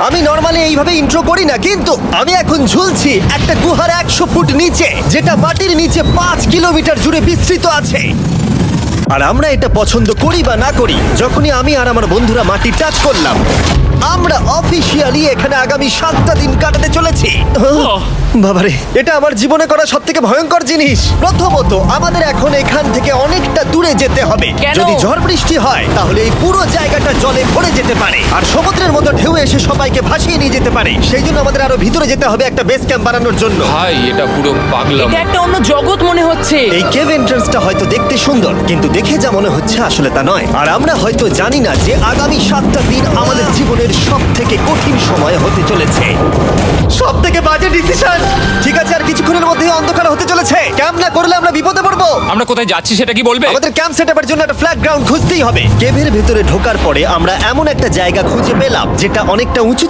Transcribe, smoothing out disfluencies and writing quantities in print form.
আমি নর্মালি এইভাবে ইন্ট্রো করি না, কিন্তু আমি এখন ঝুলছি একটা গুহার 100 ফুট নিচে, যেটা মাটির নিচে 5 কিলোমিটার জুড়ে বিস্তৃত আছে। আর আমরা এটা পছন্দ করি বা না করি, যখনই আমি আর আমার বন্ধুরা মাটি টাচ করলাম, আমরা অফিসিয়ালি এখানে আগামী 7টা দিন কাটাতে চলেছি। বাবারে, এটা আমার জীবনে করা সবথেকে ভয়ঙ্কর জিনিস। প্রথমত, আমাদের এখন এখান থেকে অনেকটা দূরে যেতে হবে। কেন? যদি ঝড় বৃষ্টি হয় তাহলে এই পুরো জায়গাটা জলে ভরে যেতে পারে, আর সমুদ্রের মতো ঢেউ এসে সবাইকে ভাসিয়ে নিয়ে যেতে পারে। সেই জন্য আমাদের আরো ভিতরে যেতে হবে একটা বেস ক্যাম্প বানানোর জন্য। ভাই এটা পুরো পাগলাম। এটা একটা অন্য জগৎ মনে হচ্ছে। এই কেভ এন্ট্রান্সটা হয়তো দেখতে সুন্দর, কিন্তু দেখে যা মনে হচ্ছে আসলে তা নয়। আর আমরা হয়তো জানি না যে আগামী 7টা দিন আমাদের জীবনের সব থেকে কঠিন সময় হতে চলেছে। সব থেকে বাজে ডিসিশন। ঠিক আছে, আর কিছুক্ষণের মধ্যে অন্ধকার হতে চলেছে। ক্যাম্প না করলে আমরা বিপদে পড়বো। আমরা কোথায় যাচ্ছি সেটা কি বলবে? আমাদের ক্যাম্প সেটআপের জন্য একটা ফ্ল্যাট গ্রাউন্ড খুঁজতেই হবে। কেভের ভেতরে ঢোকার পরে আমরা এমন একটা জায়গা খুঁজে পেলাম যেটা অনেকটা উঁচুতে